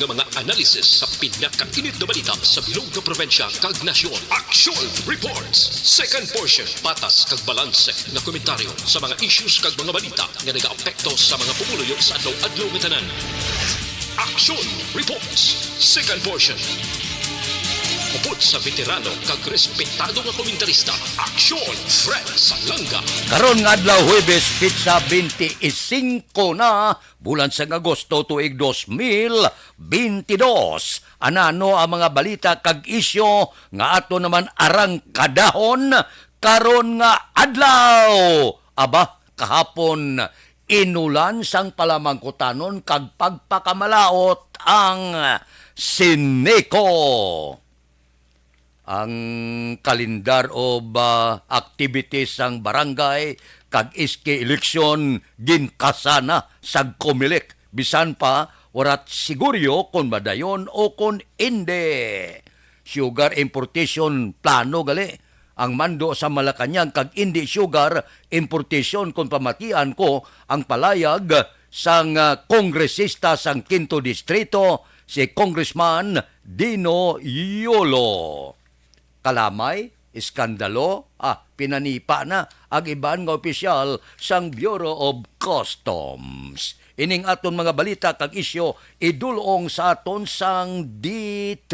nga mga analisis sa pinakainit na balita sa bilog na probinsya kag nasyon. Action Reports. Second portion. Patas kag balanse na komentaryo sa mga issues kag mga balita nga nagaapekto sa mga pumuluyo sa adlaw-adlaw nga tanan. Action Reports. Second portion. Upod sa veterano kag respetado nga komentarista. Action Fred Salanga. Karon nga adlaw Huwebes pitsa 25 na bulan sa Agosto tuig 2022. Anano ang mga balita kag isyo nga ato naman arang kadahon karon nga adlaw. Aba kahapon inulan sang palamangkutanon kag pagpakamalaot ang Sineco. Ang kalendar o activities sang barangay kag iski eleksyon ginkasana sag Comelec bisan pa warat siguryo kung madayon o kung hindi. Sugar importation plano gali ang mando sa Malacañang kag hindi sugar importation kung pamatian ko ang palayag sang kongresista sang Quinto Distrito si Congressman Dino Yolo. Kalamay, iskandalo, pinanipa na ang iban nga opisyal sang Bureau of Customs. Ining aton mga balita kag isyo idulong sa aton sang D3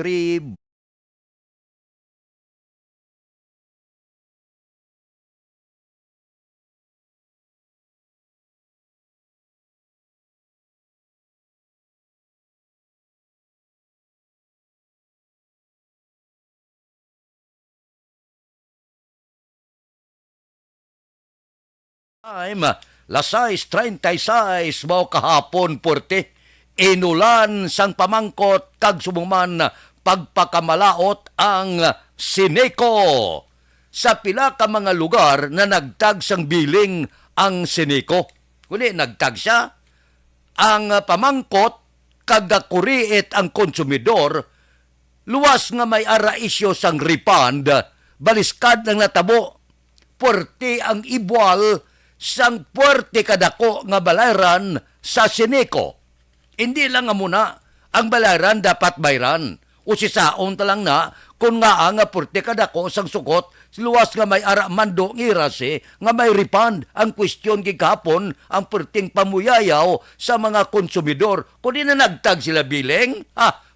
time, lasais 36 mao kahapon porte. Inulan sang pamangkot kag sumuman pagpakamalaot ang Sineco. Sa pila ka mga lugar na nagtag sang biling ang Sineco. Kuni nagtag siya ang pamangkot kag kuriit ang konsumidor luwas nga may ara isyo sang refund baliskad ang natabo porte ang ibwal sang puwerte kadako nga balaran sa Sineco. Hindi lang nga muna ang balaran dapat bayran. O sisaon talang na kung nga ang puwerte kadako sang sukot luwas nga may ara mando ngirase nga may refund. Ang kwestiyon gigapon ang puwerteng pamuyayaw sa mga konsumidor. Kung di na nagtag sila biling,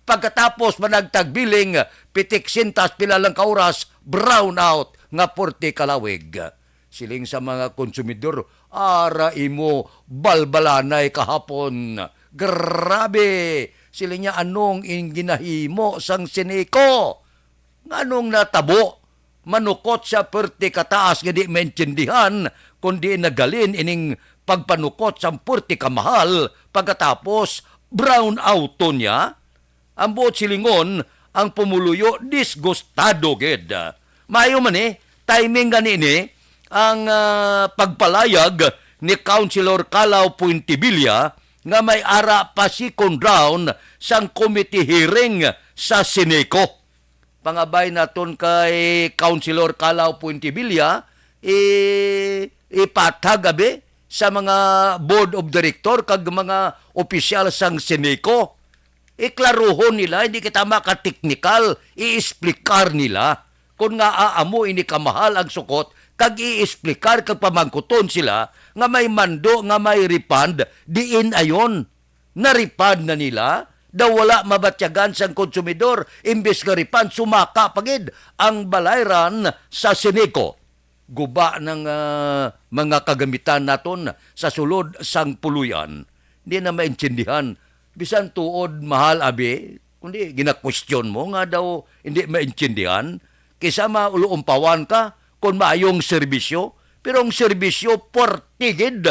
pagkatapos managtag biling, pitik sintas pila lang kauras, brown out nga puwerte kalawig. Siling sa mga konsumidor, ara imo balbalanay kahapon. Grabe! Siling niya anong ginahimo sang Sineco? Anong natabo? Manukot sa puwerte kataas nga di maintindihan kundi nagalin ining pagpanukot sa puwerte kamahal pagkatapos brown out niya. Ang buot silingon ang pumuluyo disgustado gid. Mayo man timing ganini ang pagpalayag ni Councilor Calao Puentevilla nga may ara pa second round sang committee hearing sa Sineco. Pangabay naton kay Councilor Calao Puentevilla ipatag sa mga board of director kag mga opisyal sang Sineco. Iklaruhon nila, hindi kita makateknikal, i-explicar nila kung nga aamo ini kamahal ang sukot kag i-explicar kag pamangkuton sila nga may mando nga may refund diin ayon na refund na nila daw wala mabatyagan sang konsumidor imbes nga refund sumaka pagid ang balayran sa Sineco. Guba ng mga kagamitan naton sa sulod sang puluyan. Hindi na maintindihan bisan tuod mahal kundi gina-question mo nga daw hindi maintindihan kaysa mauluumpawan ka kung maayong serbisyo, pero ang serbisyo portigid.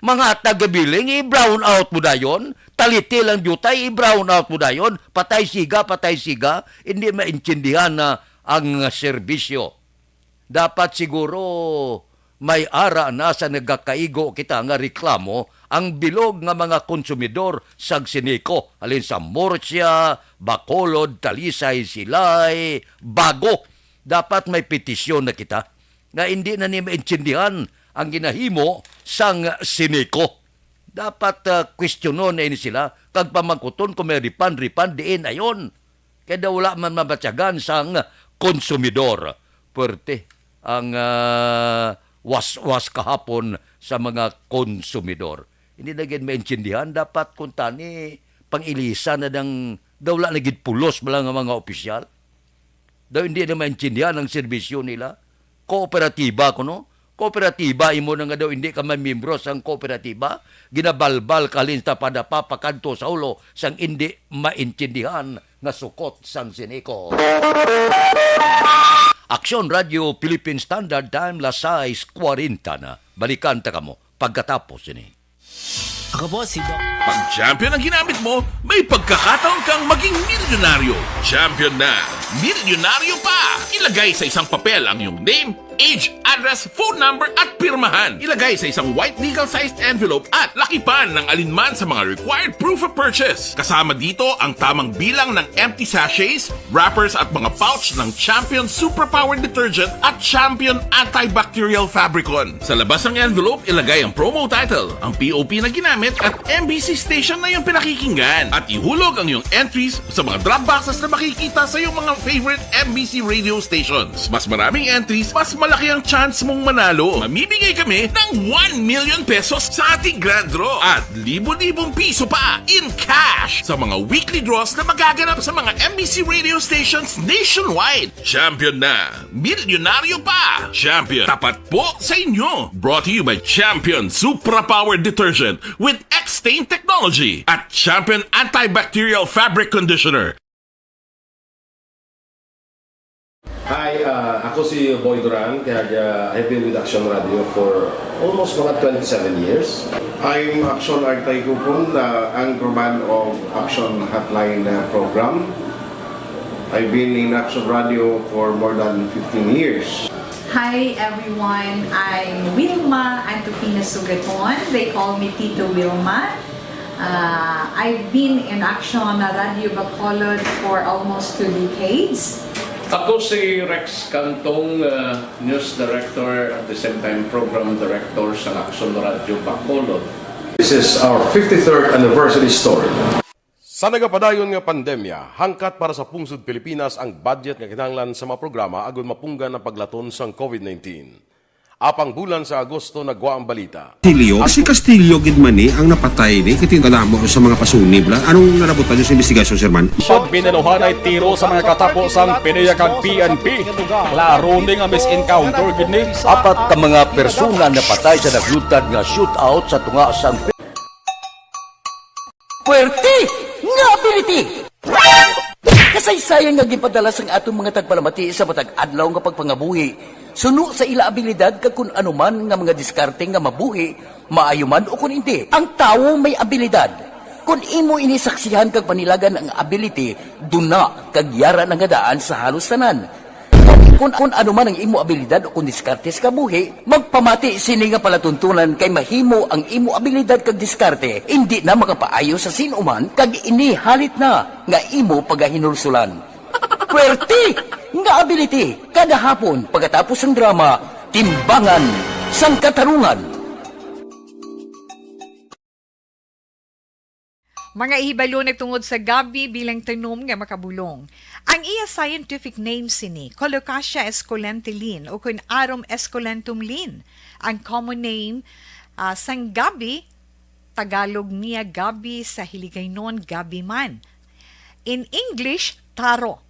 Mga taga-biling, i-brown out mo dayon. Taliti lang jutay, i-brown out mo dayon. Patay siga. Hindi maintindihan na ang serbisyo. Dapat siguro may ara na sa nagkakaigo kita nga reklamo ang bilog nga mga konsumidor sa Sineco. Alin sa Murcia, Bacolod, Talisay, Silay, Bago. Dapat may petisyon na kita na hindi na ni maintindihan ang ginahimo sang Sineco. Dapat questionon na ini sila, kag pamangkuton kung may refund diin ayon. Kaya wala man mabatyagan sang konsumidor. Puwerte ang was-was kahapon sa mga konsumidor. Hindi na gid maintindihan, dapat kung tani pangilisa na daw wala na gid pulos mga opisyal. Daw hindi na maintindihan ang serbisyo nila. Kooperatiba kuno. Kooperatiba imo na nga daw hindi ka mamembro sang kooperatiba. Ginabalbal kalin ta pada papakanto sa ulo sang hindi maintindihan nga sukot sang Sineco. Aksyon Radio Philippine Standard Time Lasay 40 na. Balikan ta kamo pagkatapos ini. Ako po si Doc. Pag champion ang ginamit mo, may pagkakataon kang maging milyonaryo. Champion na, milyonaryo pa! Ilagay sa isang papel ang iyong name, age, address, phone number at pirmahan. Ilagay sa isang white legal-sized envelope at lakipan ng alinman sa mga required proof of purchase. Kasama dito ang tamang bilang ng empty sachets, wrappers at mga pouch ng Champion Superpower Detergent at Champion Antibacterial Fabricon. Sa labas ng envelope, ilagay ang promo title, ang POP na ginamit at MBC station na yung pinakikinggan. At ihulog ang iyong entries sa mga drop boxes na makikita sa iyong mga favorite MBC radio stations. Mas maraming entries, mas malaki ang chance mong manalo. Mamimigay kami ng 1 million pesos sa ating grand draw at libo-libong piso pa in cash sa mga weekly draws na magaganap sa mga MBC radio stations nationwide. Champion na, milyonaryo pa. Champion, tapat po sa inyo. Brought to you by Champion Superpower Detergent with X-Stain Technology at Champion Antibacterial Fabric Conditioner. Hi, ako si Boy Duran, kaya I've been with Action Radio for almost mga 27 years. I'm Action Artay Kupon, anchorman of Action Hotline program. I've been in Action Radio for more than 15 years. Hi everyone, I'm Wilma Antopina Sugaton. They call me Tito Wilma. I've been in Action Radio Bacolod for almost 2 decades. Ako si Rex Cantong, News Director at the same time Program Director sa Action Radio Bacolod. This is our 53rd anniversary story. Sa nagapadayon nga pandemya, hangkat para sa pungsod Pilipinas ang budget nga kinahanglan sa mga programa agud mapunggan ang paglaton sang COVID-19. Apang bulan sa Agosto nagwa ang balita. Si Castillo gid man ni ang napatay ni kitingalamo sa mga pasunib la. Anong narabutan sa investigasyon, Sir Man? Pag bineluhan ay tiro sa mga katapusang PNP kag PNP. Klaro ni nga misencounter gid ni. Apat ka mga persona na patay sa naglutad nga shootout sa tunga sang Puwerte nga ability! Kasaysayan nga gipadala sang atong mga tagpalamati sa matag adlaw nga pagpangabuhi. Suno sa ila abilidad kag kun anuman nga mga diskarte nga mabuhi, maayo man o kun hindi. Ang tawo may abilidad. Kung imo inisaksihan kag panilagan ang ability, duna kag yara nga daan sa halos tanan. Kung anuman ang imo abilidad o kun diskarte sa kabuhi, magpamati sini nga palatuntunan kay mahimo ang imo abilidad kag diskarte, hindi na makapaayo sa sinuman kag ini halit na nga imo pagahinulsulan. Puwerte nga ability kada hapon pagkatapos ng drama Timbangan sang Katarungan. Mga ihibalo nagtungod sa gabi bilang tanom nga makabulong. Ang iya scientific name sini Colocasia esculentilin o kun Arum esculentum lin. Ang common name sang gabi, Tagalog niya gabi, sa Hiligaynon gabi man. In English, taro.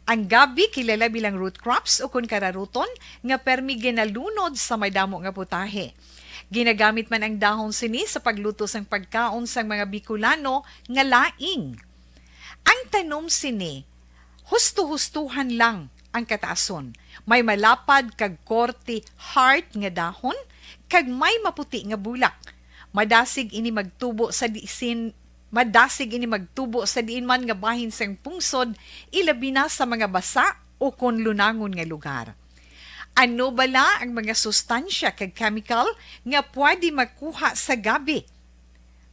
Ang gabi kilala bilang root crops o kun kararuton nga permi ginalunod sa may damo nga putahe. Ginagamit man ang dahon sini sa pagluto sang pagkaon sang mga Bicolano nga laing. Ang tanom sini, husto-hustuhan lang ang kataason. May malapad kag korte heart nga dahon kag may maputi nga bulak. Madasig ini magtubo sa diin man nga bahin sang pungsod, ilabi na sa mga basa o kon lunangon nga lugar. Ano bala ang mga sustansya kag chemical nga pwede makuha sa gabi?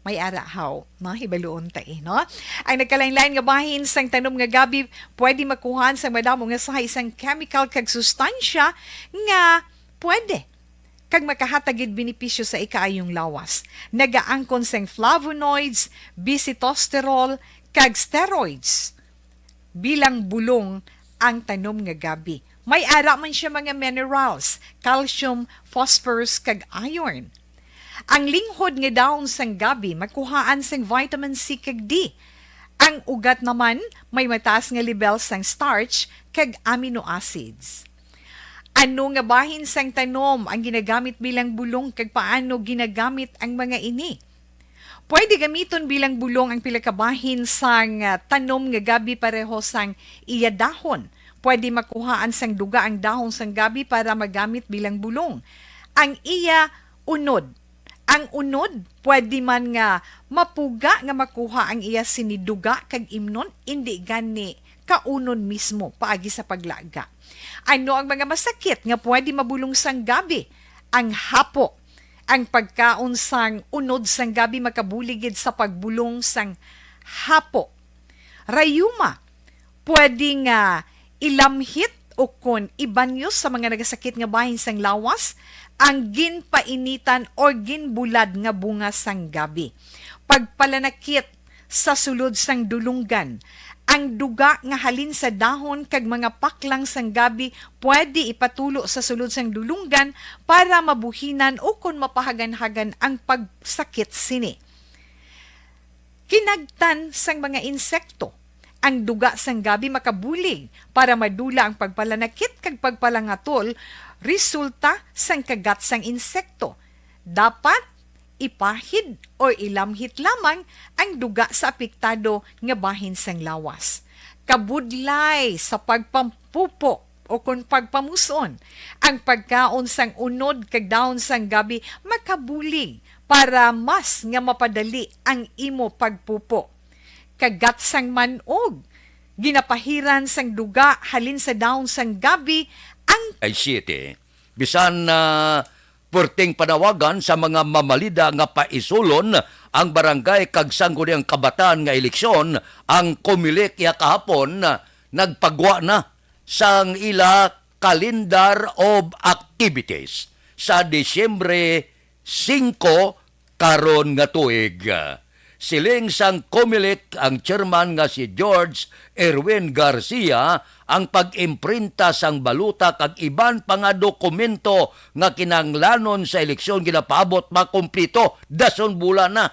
May arahaw, hibaluon tayo, no? Ang nagkalain-lain nga bahin sang tanom nga gabi, pwede makuha sa madamo nga sa isang chemical kag sustansya nga pwede kag makahatagid benepisyo sa ikaayong lawas. Nagaangkon sang flavonoids, bisitosterol, kag steroids. Bilang bulong ang tanom nga gabi. May ara man siya mga minerals, calcium, phosphorus, kag iron. Ang linghod nga dahon sang gabi makuhaan sang vitamin C kag D. Ang ugat naman may mataas nga level sang starch kag amino acids. Ano nga bahin sang tanom ang ginagamit bilang bulong kag paano ginagamit ang mga ini? Pwede gamiton bilang bulong ang pila ka bahin sang tanom nga gabi pareho sang iya dahon. Pwede makuhaan sang duga ang dahon sang gabi para magamit bilang bulong. Ang iya unod. Ang unod, pwede man nga mapuga nga makuha ang iya siniduga kag imnon, hindi gani kaunon mismo paagi sa paglaga. Ano ang mga masakit nga pwede mabulong sang gabi? Ang hapo. Ang pagkaon sang unod sang gabi makabuligid sa pagbulong sang hapo. Rayuma. Pwede nga ilamhit o kon ibanyos sa mga nagasakit nga bahin sang lawas ang ginpainitan o ginbulad nga bunga sang gabi. Pagpalanakit sa sulod sang dulunggan, ang duga nga halin sa dahon kag mga paklang sang gabi pwede ipatulo sa sulod sang dulunggan para mabuhinan o kon mapahagan-hagan ang pagsakit sini. Kinagtan sang mga insekto. Ang duga sang gabi makabulig para madula ang pagpalanakit kag pagpalangatol resulta sang kagat sang insekto. Dapat ipahid o ilamhit lamang ang duga sa apektado nga bahin sang lawas. Kabudlay sa pagpampupo o kung pagpamuson, ang pagkaon sang unod kag dahon sang gabi makabulig para mas nga mapadali ang imo pagpupo. Kagat sang manog, ginapahiran sang duga halin sa dahon sang gabi ang ay siyete. Bisan na purting panawagan sa mga mamalida nga paisulon ang barangay kag sangguniang kabataan nga eleksyon, ang Comelec ya kahapon nagpagwa na sang ila calendar of activities sa Disyembre 5 karon nga tuig. Siling sang Comelec ang chairman nga si George Erwin Garcia ang pag-imprinta sang baluta kag iban pa nga dokumento nga kinanglanon sa eleksyon ginapaabot makumplito dason bulan na.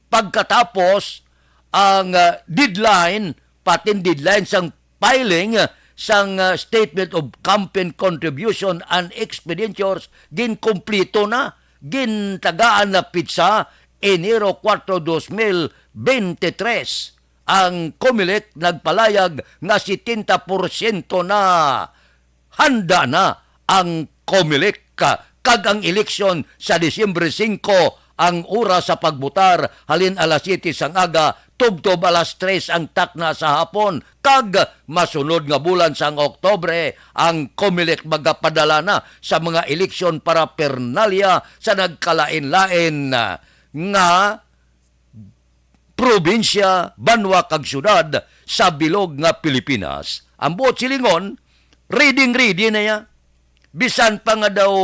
Pagkatapos ang deadline patin deadline sang filing sang statement of campaign contribution and expenditures ginkumplito na, gintagaan na pizza Enero 4, 2023. Ang Comelec nagpalayag nga 70% na handa na ang Comelec kag ang eleksyon sa Disyembre 5 ang oras sa pagbutar halin alas 7 sang aga tubtob alas 3 ang takna sa hapon kag masunod nga bulan sang Oktobre ang Comelec magapadala na sa mga eleksyon para pernalya sa nagkalain-lain nga probinsya, banwa kag syudad sa bilog nga Pilipinas. Ang buot silingon, ready na ya. Bisan pa nga daw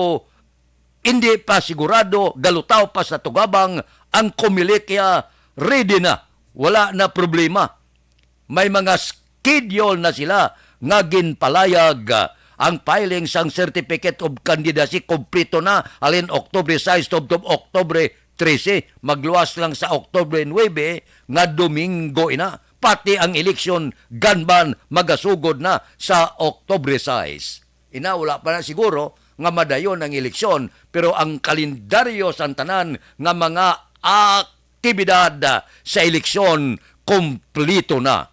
hindi pa sigurado, galutaw pa sa tugabang, ang Comelec ready na. Wala na problema. May mga schedule na sila nga ginpalayag. Ang filing sang Certificate of Candidacy kompleto na alin Oktobre 6 to Oktobre 13, magluwas lang sa Oktobre 9 nga Domingo ina. Pati ang eleksyon ganban magasugod na sa Oktobre 6. Ina wala pa na siguro nga madayon ang eleksyon pero ang kalendaryo santanan nga mga aktibidad sa eleksyon kompleto na.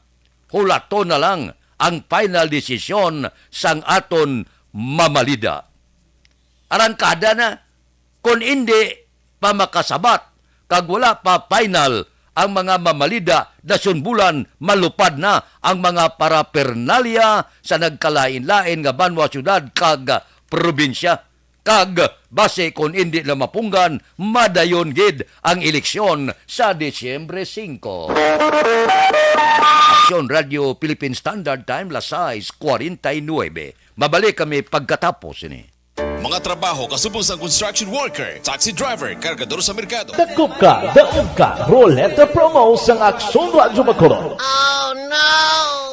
Hulato na lang ang final desisyon sang aton mamalida. Arangkada na kung hindi pa makasabat kag wala pa final ang mga mamalida dason bulan malupad na ang mga parapernalya sa nagkalain-lain nga banwa syudad kag probinsya kag base kung hindi na mapunggan madayon gid ang eleksyon sa Disyembre 5. Aksyon Radio Philippine Standard Time, 6:49. Mabalik kami pagkatapos ini. mga trabaho kasubong sa construction worker, taxi driver, kargador sa merkado. Dakop ka, daog ka, Roleta Promo sang Aksyon Radyo Bacolod.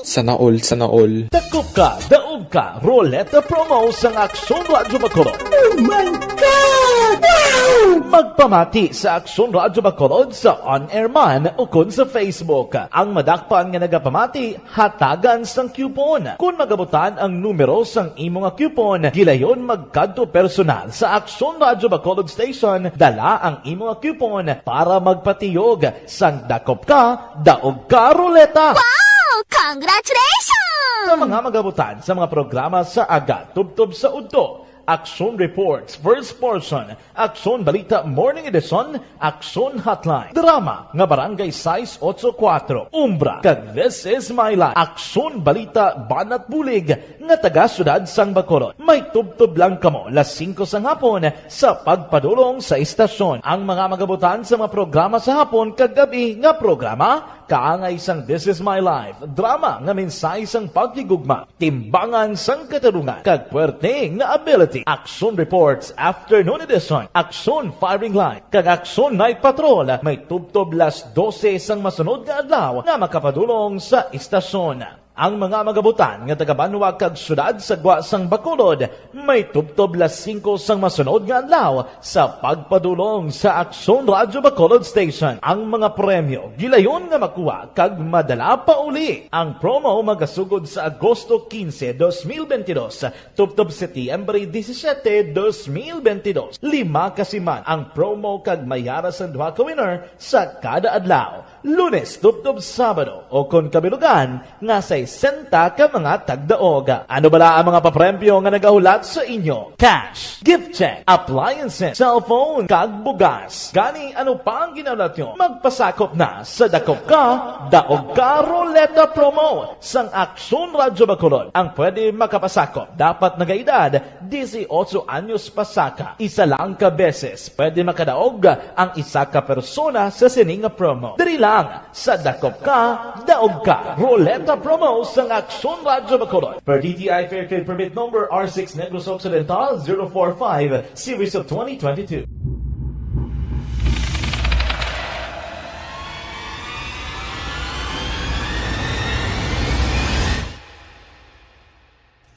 Sana all. Dakop ka, daog ka, Roleta Promo sang Aksyon Radyo Bacolod. Oh my God! Wow! Magpamati sa Aksyon Radyo Bacolod sa on-air man o kun sa Facebook. Ang madakpan nga nagapamati, hatagan sang coupon. Kung magabutan ang numero sang imo nga coupon, gilayon magkadto personal sa Aksyon Radyo Bacolod Station, dala ang imo nga coupon para magpatiyog sang dakop ka, daog ka, Roleta. Wow! Congratulations! Sa mga magabutan sa mga programa sa Aga Tubtob sa Udto, Aksyon Reports, First Portion, Aksyon Balita Morning Edition, Aksyon Hotline, Drama nga Barangay 684, Umbra, kag This Is My Life, Aksyon Balita Banat Bulig nga taga Syudad Sang Bacolod. May tubtob lang kamo las 5 sang hapon sa pagpadulong sa istasyon. Ang mga magabutan sa mga programa sa hapon kag gabi nga programa kaangay sang This Is My Life, drama nga mensahe sang pagtigugma, timbangan sang katarungan, kag puwerte nga ability. Aksyon Reports Afternoon Edition, Aksyon Firing Line, kag Aksyon Night Patrol, may tubtob las 12 sang masunod nga adlaw nga makapadulong sa istasyon. Ang mga magabutan nga taga-Banwa kag syudad sa Gwa sang Bacolod, may tubtob las 5 sang masunod nga adlaw sa pagpadulong sa Aksyon Radyo Bacolod Station. Ang mga premyo gilayon nga makuha kag madala pa uli. Ang promo magasugod sa Agosto 15, 2022, tubtob Setyembre 17, 2022. 5 kasiman ang promo kag mayara sa 2 ka winner sa kada adlaw. Lunes, tubtob Sabado o kon kabilugan nga sa 60 ka mga tagdaog. Ano bala ang mga papremyo nga nagahulat sa inyo? Cash, gift check, appliances, cellphone, kag bugas. Gani ano pa ang ginahulat nyo? Magpasakop na sa Dakop Ka, Daog Ka Roleta Promo sang Aksyon Radyo Bacolod. Ang pwede makapasakop dapat nagaedad 18 anyos pasaka. Isa lang ka beses pwede makadaog ang isa ka persona sa sining promo. Diri lang sa Dakop Ka, Daog Ka Roleta Promo sang Aksyon Radyo Bacolod. Per DTI Fair Trade Permit Number R6 Negros Occidental 045 Series of 2022.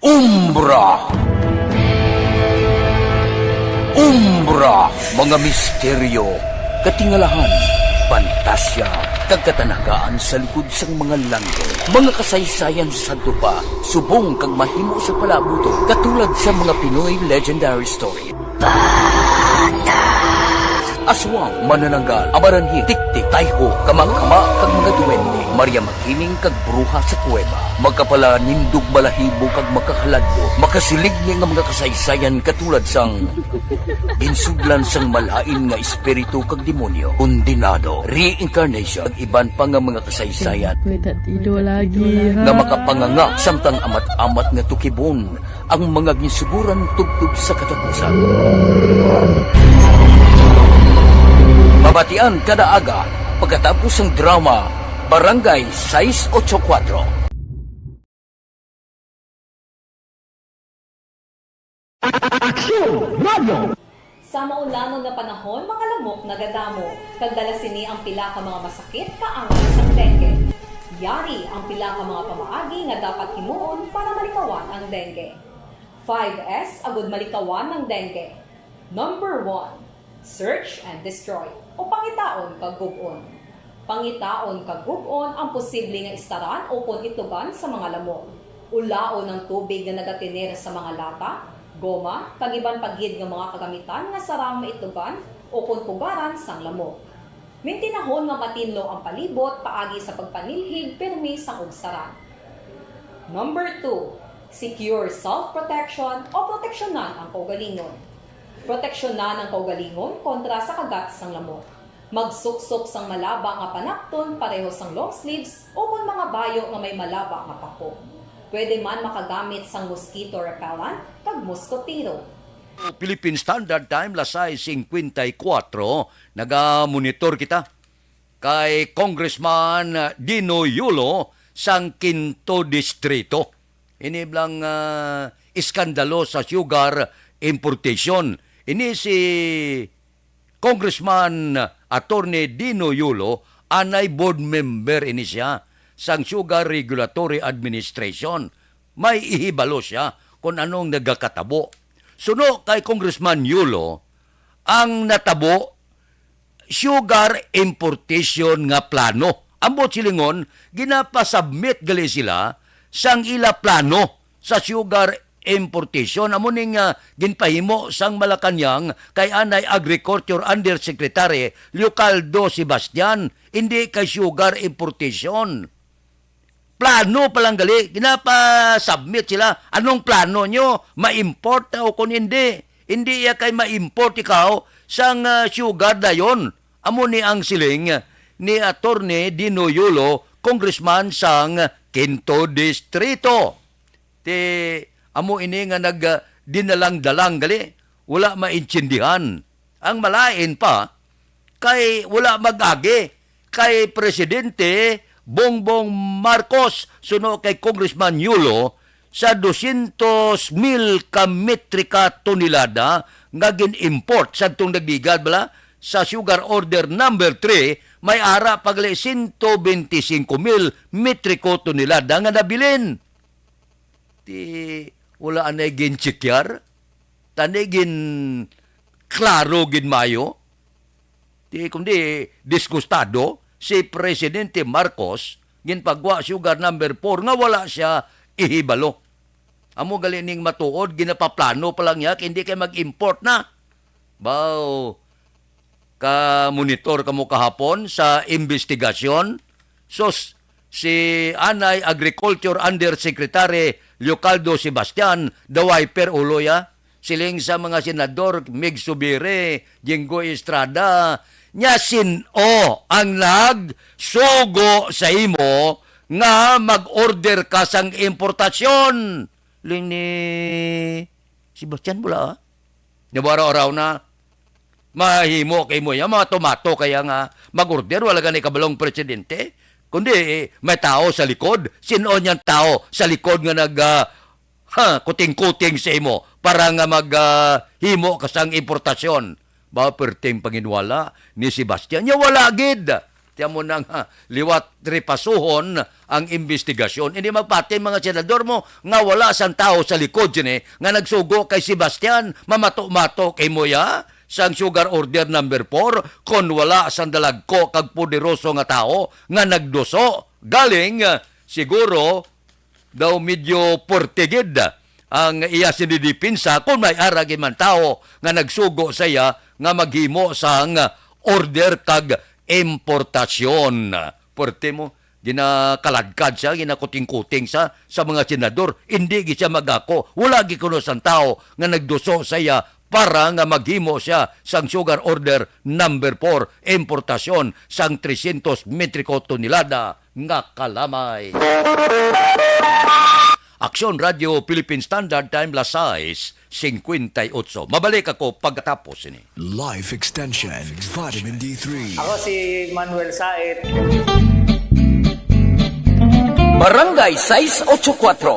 Umbra! Umbra! Mga misteryo, katingalahan, pantasya, kagkatanagaan sa likod sang mga langit. Mga kasaysayan sa dupa, subong kag mahimo sa palabuto, katulad sa mga Pinoy legendary story. Aswang, manananggal, amaranhi, tiktik, tayho, kamang-kama, kag mga duwende, Maria Makining kag bruha sa kuweba, magkapala nindog balahibo kag makahaladlo, makasilig niya nga mga kasaysayan katulad sang insudlan sang malain nga espiritu kag demonyo, undinado, reincarnation, kag iban pa nga mga kasaysayan nga makapanganga samtang amat-amat nga tukibon ang mga ginsuguran tugtog sa katapusan. Mabatian kada aga pagkatapos ng drama Barangay 684. Aksyon Radio! Sa maulamang na panahon, mga lamok nagadamo, kagdala sini ang pila ka mga masakit kaangay sa dengue. Yari ang pila ka mga pamaagi nga dapat himuon para malikawan ang dengue. 5S agud malikawan ng dengue. Number 1, search and destroy o pangitaon kag gub-on. Pangitaon kag gub-on ang posible nga istaran o kon itugan sa mga lamok. Ulaon ng tubig na nagatinera sa mga lata, goma, kag iban pagid nga mga kagamitan nga sarang maitugan o kon pugaran sang lamok. Mintinahon nga matinlo ang palibot paagi sa pagpanilhig permi sang ugsaran. Number 2, secure self-protection o proteksyonan ang kaugalingon. Proteksyonan ang kaugalingon kontra sa kagat sang lamok. Magsuksok sang malaba nga panakton pareho sang long sleeves o kung mga bayo nga may malaba nga pako. Pwede man makagamit sang mosquito repellent kag mosquitero. Philippine Standard Time, lasay 54, naga-monitor kita kay Congressman Dino Yulo sang Quinto Distrito. Iniblang iskandalo sa sugar importation. Ini si Congressman Attorney Dino Yulo, anay board member ini siya sang Sugar Regulatory Administration. May ihibalo siya kung anong nagakatabo. Suno kay Congressman Yulo, ang natabo, sugar importation nga plano. Ambot silingon, ginapasubmit gali sila sang ila plano sa sugar importation. Amo ning ginpahimo sang Malacañang kay anay Agriculture Undersecretary Leocaldo Sebastian, hindi kay sugar importation. Plano palang gali, ginapa-submit sila. Anong plano nyo? Ma-import o kung hindi? Hindi ya kay ma-import ikaw sang sugar dayon. Amo ni ang siling ni Attorney Dino Yulo, congressman sang Quinto Distrito. Amo ini nga dinalang-dalang gali, wala maintindihan. Ang malain pa, kay wala mag-agi, kay Presidente Bongbong Marcos, suno kay Congressman Yulo, sa 200,000 ka metrika tonelada nga gin-import sa itong nagdigad bala, sa Sugar Order number 3, may ara pagli 125,000 metriko tonelada nga nabilin. Wala anay gin chikyar, tanay gin klaro gin mayo, kundi diskustado si Presidente Marcos, gin pagwa Sugar number 4, nga wala siya ihibalo. Amo galining matuod, ginapaplano pa lang yak, hindi kay mag-import na. Baw, ka-monitor kamo kahapon sa investigasyon. Sos, si Anay Agriculture Undersecretary Leocaldo Sebastian, daway per uloya, siling sa mga senador, Mig Subire, Jinggoy Estrada, nya sino ang nagsugo sa imo nga mag-order ka sang importasyon. Ling ni Sebastian bula, nabara-araw na, mahimo kay mo yan, mga tomato kaya nga mag-order, wala ganay kabalong presidente. Kundi may tao sa likod. Sino niyang tao sa likod nga kuting-kuting sa imo para nga maghimo ka sang importasyon. Ba perting panginwala ni Sebastian, nya wala gid. Tiyan mo nang liwat ripasuhon ang investigasyon. Hindi magpati mga senador mo nga wala sang tao sa likod dyan nga nagsugo kay Sebastian, mamato-mato kay mo ya sang Sugar Order number 4 kon wala sang dalagko kag poderoso nga tao nga nagduso. Galing siguro daw medyo portigid ang iya sinidipinsa kung may aragi man tao nga nagsugo sa iya nga maghimo sang order kag importasyon. Porte mo, ginakaladkad siya, ginakuting-kuting sa mga senador. Hindi siya magako. Wala gikuno sang tao nga nagduso sa iya para nga maghimo siya sang Sugar Order number 4, importasyon sang 300 metriko tonelada nga kalamay. Aksyon Radio Philippine Standard Time, las 6:58. Mabalik ako pagkatapos ini. Life Extension, Vitamin D3. Ako si Manuel Saet. Barangay 684.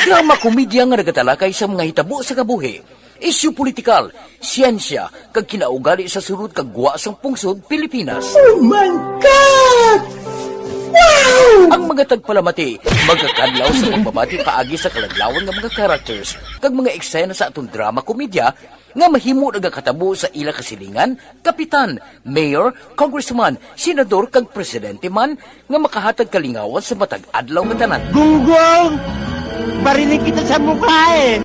Drama komedya nga nagatalakay sa mga hitabo sa kabuhi, isyu politikal, siyensya, kag kinaugali sa surut kag guwa sang pungsod Pilipinas. Oh my God! Wow! Ang mga tagpalamati, magkakadlaw sa pagbabati paagi sa kalaglawan ng mga characters, kag mga eksena sa atong drama komedya, nga mahimo nagakatabo sa ila kasilingan, kapitan, mayor, congressman, senador, kag presidente man, nga makahatag kalingawan sa matag adlaw nga tanan. Gunggong! Barinig kita sa mukha eh!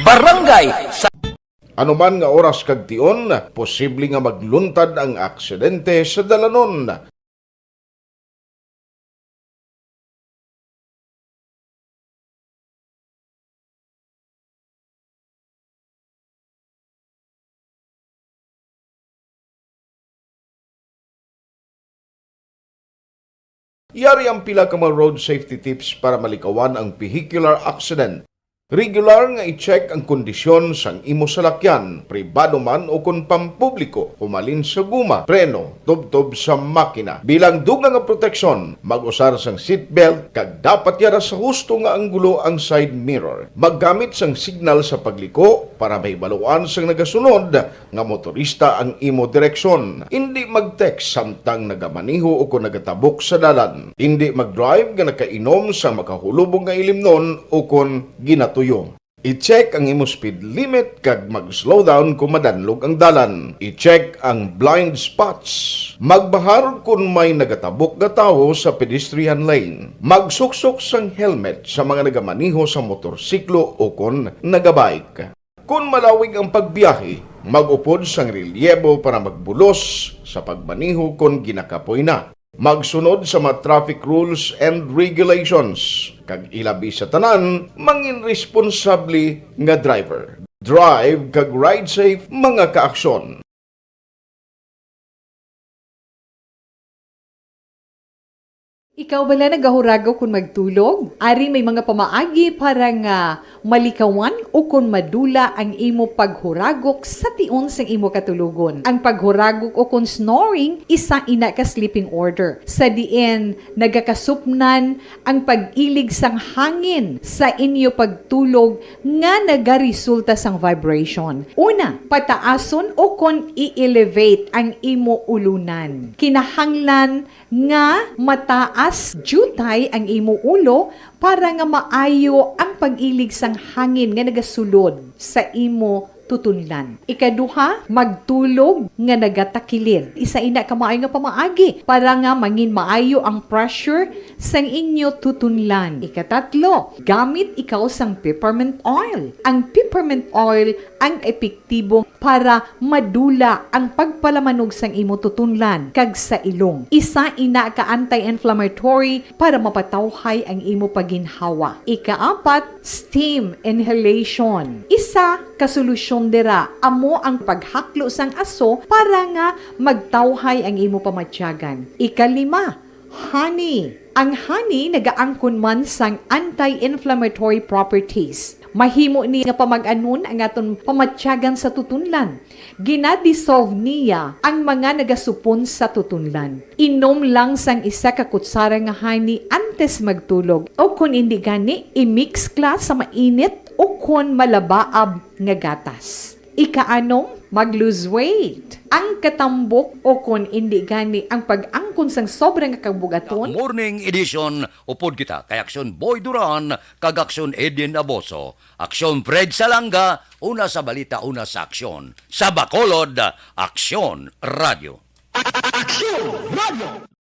Barangay sa Anuman nga oras kag tion, posible nga magluntad ang aksidente sa dalanon. Yari ang pila ka mga road safety tips para malikawan ang vehicular accident. Regular nga i-check ang kondisyon sang imo salakyan, pribado man o kun pampubliko, humalin sa guma, preno, tubtob sa makina. Bilang dugang nga proteksyon, mag-usar sang seatbelt, kag dapat yara sa husto nga anggulo ang side mirror. Maggamit sang signal sa pagliko para may baluan sang nagasunod nga motorista ang imo direksyon. Hindi mag-text samtang nagamaniho o kung nagatabok sa dalan. Hindi mag-drive nga nakainom sa makahulubong nga ilimnon o kung ginatuyo. I-check ang imo speed limit kag mag-slow down kung madanlog ang dalan. I-check ang blind spots. Magbahar kung may nagatabok nga tawo sa pedestrian lane. Magsuksok sang helmet sa mga nagamaniho sa motorsiklo o kung nagabike. Kung malawig ang pagbiyahe, mag-upod sang relyebo para magbulos sa pagmaniho kung ginakapoy na. Magsunod sa mga traffic rules and regulations. Kag ilabi sa tanan, mangin responsable nga driver. Drive kag ride safe mga kaaksyon. Ikaw bala nagahurago kung magtulog? Ari may mga pamaagi para nga malikawan o kung madula ang imo paghuragok sa tion sang imo katulugon. Ang paghuragok o kung snoring, isa ina ka sleeping order. Sa diin, nagakasupnan ang pag-ilig sang hangin sa inyo pagtulog nga nagaresulta sang vibration. Una, pataason o kung i-elevate ang imo ulunan. Kinahanglan nga mataas jutay ang imo ulo para nga maayo ang pag-ilig sang hangin nga nagasulod sa imo tutunlan. Ikaduha, magtulog nga nagatakilid. Isa ina ka maayo nga pamaagi para nga mangin maayo ang pressure sang inyo tutunlan. Ikatatlo, gamit ikaw sang peppermint oil. Ang peppermint oil ang epektibo para madula ang pagpalamanog sang imo tutunlan kag sa ilong. Isa ina ka anti-inflammatory para mapatawhay ang imo paginhawa. Ikaapat, steam inhalation. Isa ka solusyon dira amo ang paghaklo sang aso para nga magtawhay ang imo pamatyagan. Ikalima, honey. Ang honey nagaangkon man sang anti-inflammatory properties. Mahimo ni nga pamag-anon ang aton pamatyagan sa tutunlan. Ginadissolve niya ang mga nagasupon sa tutunlan. Inom lang sang isa ka kutsara nga honey antes magtulog. O kung hindi gani, i-mix kla sa mainit o kung malabaab nga gatas. Ikaanom, mag-lose weight. Ang katambok o kung hindi gani ang pag-angkon sang sobrang kabugaton. Morning edition, upod kita kay Aksyon Boy Duran, kag Aksyon Edin Aboso. Aksyon Fred Salanga, una sa balita, una sa aksyon. Sa Bacolod, Aksyon Radio. Aksyon Radio!